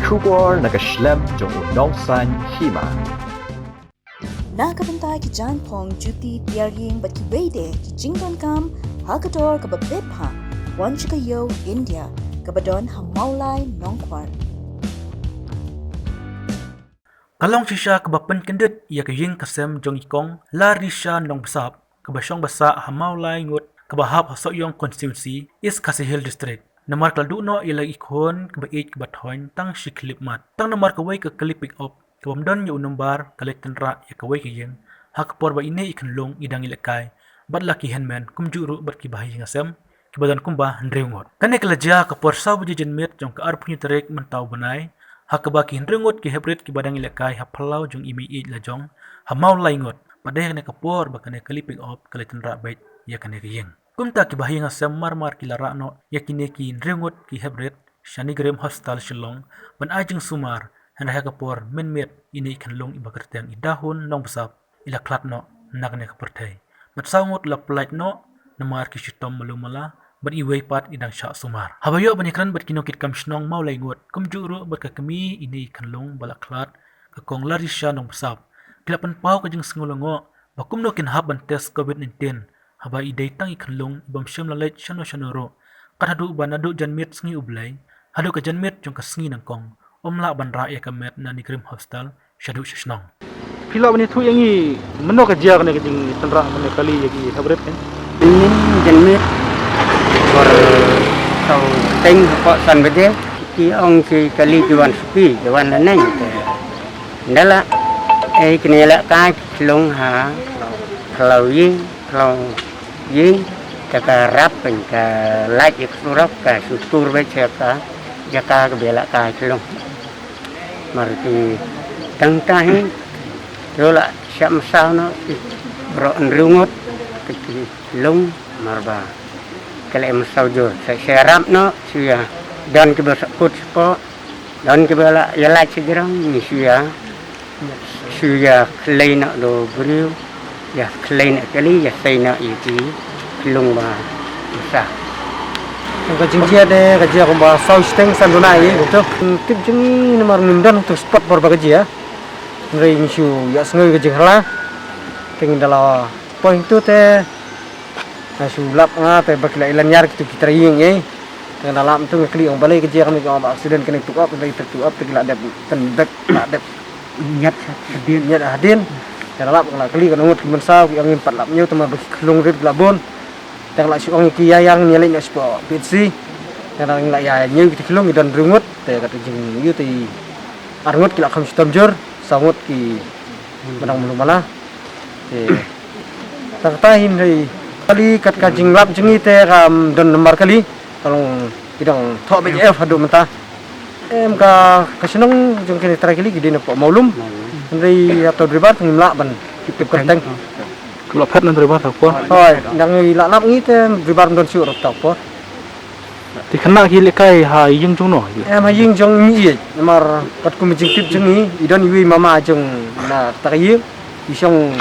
Shubor nakaslem jong udongsan hima. Nakabantay ki John Pong Juti Tiaring bat ki Wede ki Jingdon Kam Hakador kababebha wan chikayo India kabadon hamaulay nongkwar. Kalong sisya kabapan kendit ia kaying kasem jong ikong lari siya nong besap kabasyong basa hamaulay ngut kabahap hasoyong konstituensi is Kasihil district. Namar kalduno ila ikhon kabait kabathoin tang shiklip mat. Tang namar kaway ka kalipik op kabamdon yu numbar kalektenra ya kaway kaying hakapor ba ini ikanlong idang ilakay bat laki henmen kumjuru bat kibahay ngasem kibadan kumba hendreungot. Kane kalaja kapor saw jenmet jong ka arpunya terek mentau banay hakabaki hendreungot ki hebrit kibadang ilakay hapalau jong imi lajong hamaw laingot padaya kane kapor ba kane kalipik op kalektenra bait ya kane kaying. Kumta kibahay ngasem marmar kilara no yakine ki hendreungot ki hebrit shanigrem hostal shilong ban ajeng sumar hendak kapor menmet ini ikanlong ibakerteng idahun nong besap ila klat no nagne kapertai matsangot la plait no namar ki shitom malumala ban iway pat idang sya sumar habayo banikran bat kinokit kam shnong maulay ngot kumjuro bat kakami ini ikanlong bala klat kakong larisya nong besap kilapan pau kajeng sengulongo bakum no kinhab ban test covid-19 haba iday tang ikanlong ibam syam lalait syano syanoro kadadu banadu janmit sengi ublay hadu ka janmit jong kasengi nangkong omla bandra ya kamet na nikrim hostel syadu sysnong Pila bani tu yang ni menok kerja kena kejing tenrak kena kali lagi habret kan. Ini jenmit or tau teng kok san bede ki ong si kali juan sepi juan laneng. Ndala kena la kai long ha kalau yin ka rap pen ka like surap ka sutur be ka jaka ka bela kai long. Marti tang tahin Yola siap mesau no bro nrungot kecil long marba kalau mesau jo saya rap no suya dan ke bersakut spo dan ke bala yala cigrang ni suya klein nak do griu ya klein kali ya sai nak itu long ba besar Kajing dia de kerja kumba sau steng sanduna ye betul tip jengi nomor mindan untuk spot berba kerja Ngai ngisu ya sengai kejeng hala teng dala point tu te asu lap nga te bakla ilan yar kitu kita ying ye teng dalam tu ngekli ong balai kerja kami kau aksiden kena tuk up dari tuk up tegla dep tendek dep nyat hadin dalam kala kali kan ngut mensa yang 4 lap nyu tama kelung rit labon teng la su ong ki yang nyelin ya spo pitsi teng la ya nyu kita kelung dan rungut te kata jeng yu te arngut kila kham stamjur sangut ki benang melumala taktahin hai kali kat kajing lap jengi te ram don nomor kali tolong idang thok bjf hadu menta em ka kasenong jong kene tera kali gidene po maulum ndai atau dribar ngimla ban tip kenteng kalau pet nanti ribat apa hoi dang la lap ngi te dribar don siur tak po di kena kili kai ha yung jong no em ha ying jong mi nomor pat ku mijing tip jengi idon wi mama jong na takayi isong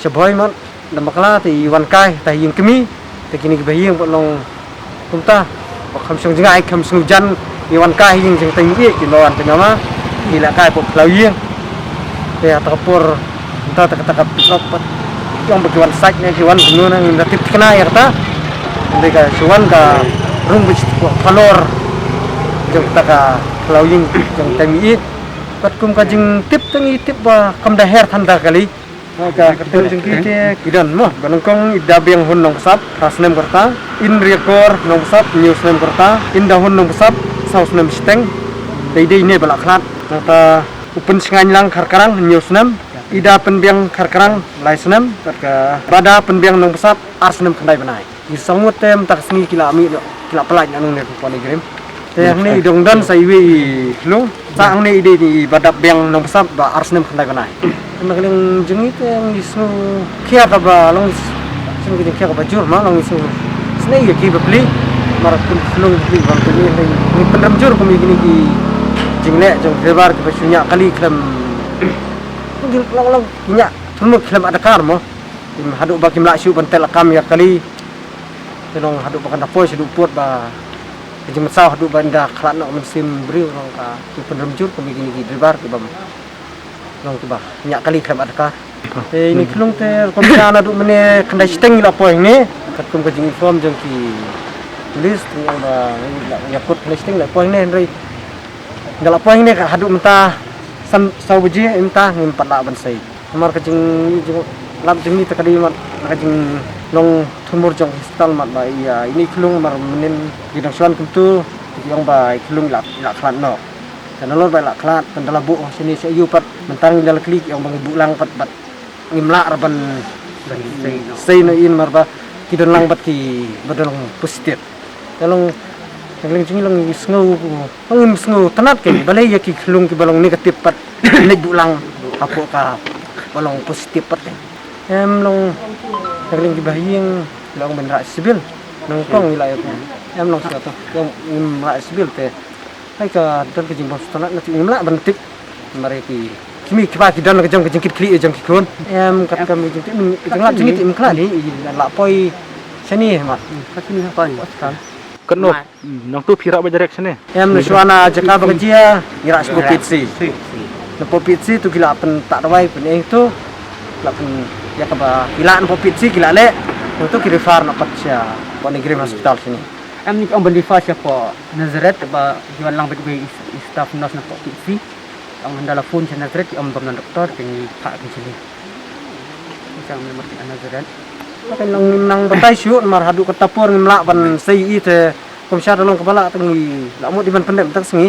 seboy man namakla te wan kai ta ying kemi te kini ke baying pot long kumta kham song jingai kham sung jan wan kai ying jeng teng ye ki lawan te mama ila kai pot lau ying te atapur ta ta ta pot yang berjuan sak ne jiwan gunu na ngi tip kena ya ta ndeka suwan ka rung bich falor jong taka lawying jong temi pat kum kajing tip tangi tip ba kam da her thanda kali ka ketul jong kite kidan mo balangkong idabeng hun nong sap hasnem kerta in rekor nong sap news nem kerta in dahun nong sap saus nem steng dei ne balak khat ta upen singan lang karkarang news nem ida penbiang karkarang laisnem ka bada penbiang nong sap arsnem khandai banai isamut tem tak sengi kilami kila pelaj nang ne ko ni grim te ni dongdan saiwi lu sang ni ide ni badap yang nong besap ba arsnem khandai banai nak ling jengi te yang isu kia ka ba long sing ki kia ka ba jur ma long isu snei ki ba pli mar kun lu pli bang ni pendam jur ko mi ki jingle jong rebar ke basunya kali klem long nya thumuk klem ada kar mo hadu ba kim la syu bantel kam ya kali Tenong haduk pakan dapoi seduk put ba Kejeng sah hadu banda klat nak musim beriu orang ka penremjur kami gini dribar ke bam. Long tu bah nyak kali kerap adakah. Ini kelung te komisian adu mene kendai steng la poing ni. Kat kum kejeng inform jeng ki tulis yang ba yakut kendai steng la poing ni Henry. Ngala poing ni hadu mentah sau beji mentah ngimpat la ban sai. Amar kejeng lap jeng ni takadi mat kejeng long tumur jong hospital mat ba iya ini kelung mar menen bidang suan kumtu yang ba kelung la klat no. Dan lor ba la klat pendala bu sini se yu pat mentang dal klik yang bang bulang pat ngimla raban sei no in mar ba kidon lang bat ki badalong positif. Dalong Nagling jing lang ngau tanat ke balai ya ki kelung ki balong negatif pat nek bulang apo ka balong positif pat. Long nagling bahing long bendra sibil nang kong wilayah tu long satu yang imla sibil te hai ka dan ke jimbos tanat na imla bentik mari ki kimi kiba ki dan ke jang kit kli jang kikon kat kami jing jang jing tim kla ni la poi sini mat sini apa ni kan Kenop nang tu pira ba direct sini. Suana jaka bagajia ira spopitsi. Na popitsi tu gila pen tak rawai pen itu la pen ya ka ba gila popitsi gila le. Itu ki refer na patsia po negeri hospital sini. Ni ang bandifa siapa Nazareth ba jual lang bagi staff nurse na popitsi. Ang telefon sa Nazareth ang bam doktor kini pak di sini. Isang nomor Nazareth. Pakai nang batai syuk mar hadu ketapur ngimla ban sei ite komsyar long kepala tengi lamut di ban pendem tak sengi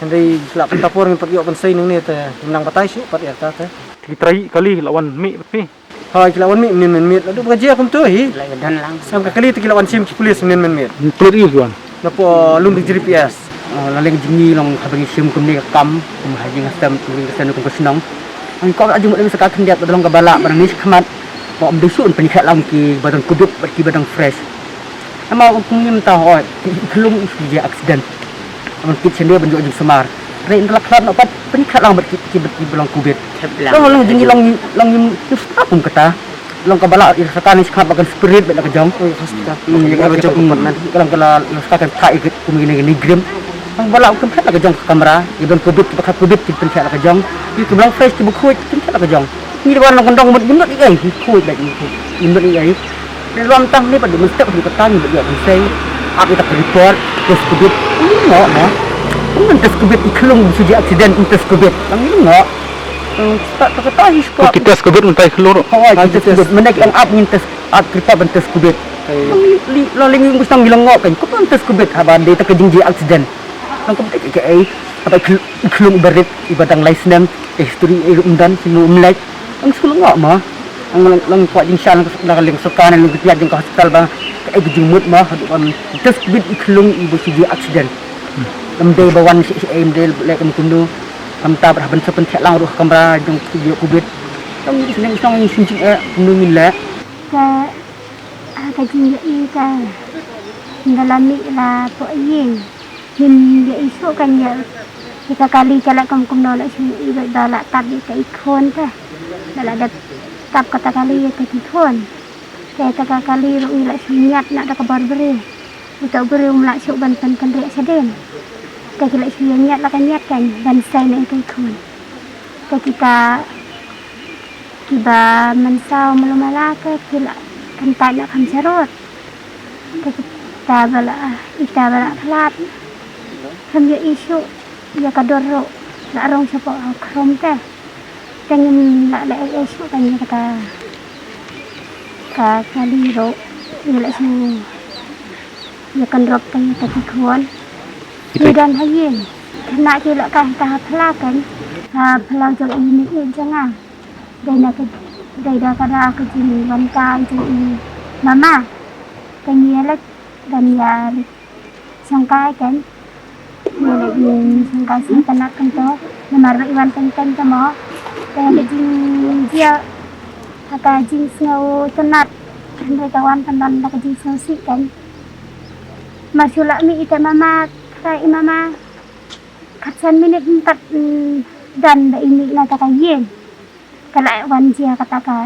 henry lak ketapur ngin pergi ban sei ning ni te nang batai syuk pat ya ta te Kitrai kali lawan mi pi. ha kilawan mi min adu bekerja kum tu hi Dan lang sam ka kali te kilawan sim polis min min Clear i juan. napo lum di GPS laling jingi long habang sim kum ni kam kum hajing asam kum kesan kum kesenong. Ang kau ajung mo sa kakendiat dalong kabala barang ni khamat mo amdusun panikat lang ki badang kuduk ki badang fresh. Ama kung nim ta ho kelung dia accident. Ang kit sendiri benjuk jung semar. Rein la klat no pat panikat lang ki belang kubit. Long jingi long apung kata. Long kabala irsakan ni khamat bagan spirit bet ka jong hospital. Yang ka jong kumat kalang kala laskakan thai ikut kumini ni grim. Ang bala kum khat la ka jong kamera, ibang kubit ka kubit ki panikat la ka jong. Ki belang fresh ki bukhoy panikat la ka jong. Ni wan long kondong mut gimot iai khui bai ni gimot iai ni rom tang ni padu mesti di petani dia sei aku tak report terus kubit ni ngok na mun terus kubit iklung suji accident terus kubit lang ni ngok tak kata hisko Kita skobit untai kelur. terus menek yang up ni terus report terus kubit lo ling gustang bilang ngok kan kau terus kubit haban dia tak kejing accident lang kubit ke ai apa iklung berit ibadang license history undan sinu umlek ang sekolah ngak mah ang lang kuat jing syal lang sukan lang ketiak jing hospital bang kai gejing mut mah hadu terus bit iklung ibu siji accident lamdai bawan si aim del lek kundu amta berhaban sepen thek lang ruh kamera jong video kubit tong ni seneng song sinjing kundu mila ka jing i ka dalami la po ye nin ye isu kan ya kita kali calak kum nolak sini iba dalak tabi ka ikon ta dalak dat tap kata kali ya ka ikon kata kali ru ila sinyat nak da kabar beri utak beri umlak syuk ban pan rek seden ka kila sinyat la kan nyat kan ban sai na ka ikon ka kita kiba mensau melumalaka kila kan tak nak kam sarot ka kita bala kelat kam ya isu ya kadoro la rong siapa krom teh tengin la isu kan ya kata ka kaliro ya su ya kan drop kan ta kikon dan hayin kena kila kan ta pelakan pelang jong ini jangan dai da kada ke jini wantan jini mama tengiyelek dan ya sangkai kan ni sangkai si tanak kanto namar iwan tenten tamo kaya jing dia kata jing snow tenat andai kawan tenan dak jing snow si kan masula mi ite mama kata mama katsan minit empat dan da ini la kata yen kala wan dia kata ka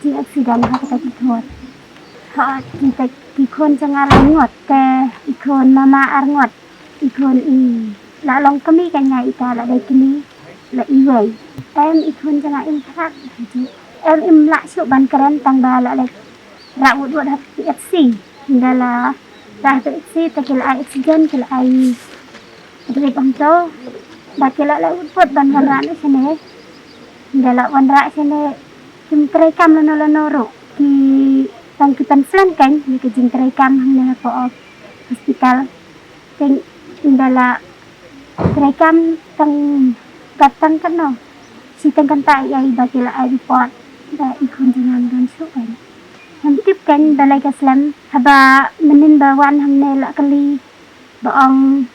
jing aksidan kata kita kita อีกคนจะงานงวดแต่อีกคนมาอารงวดอีกคนละลองก็มีกันไงอีตาละได้กินนี้ละอีเวยอีกคนจะงานพลักละชุบันกระนตังบาละเลยระวุดวุดฮับPFC dalam dah PFC tekil ai oksigen kil ai dari bangso bakila la udput ban wanra ni sini dalam wanra sini kim terekam lono ki tangkipan flan kan ni ke jing terekam hang po hospital ting indala terekam tang katang kan no si tang tai ai bakila ai report da ikun jangan dan suan Hantip kan balai kaslam haba menin bawan hamne la kali baong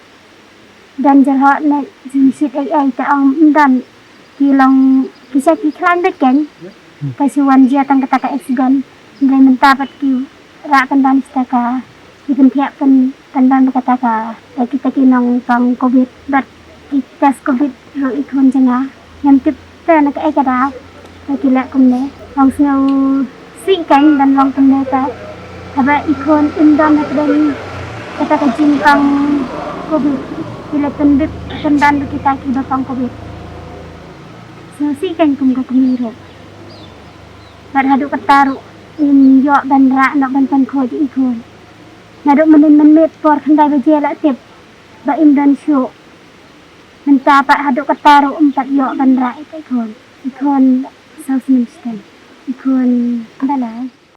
dan jarhat ne jimsit ai ta ong dan kilong kisah kiklan bet kan kasuan dia tang kata oksigen dan mentapat ki ra kan dan istaka ibn tiap kan dan kata ka kita kinong pang covid bat tes covid ro ikon janga hantip ta nak ai kada kila kumne ong snau singkan dan wang pendeta haba ikon undang dan kata kajing pang covid bila pendan kita kiba pang covid so singkan kum ka kumiro bar hadu kataru in yo dan ra nak bantan ko di ikon nadu men por khandai baje la tip ba im dan syu menta pa hadu kataru 4 yo dan ra ikon South Minister ikon adalah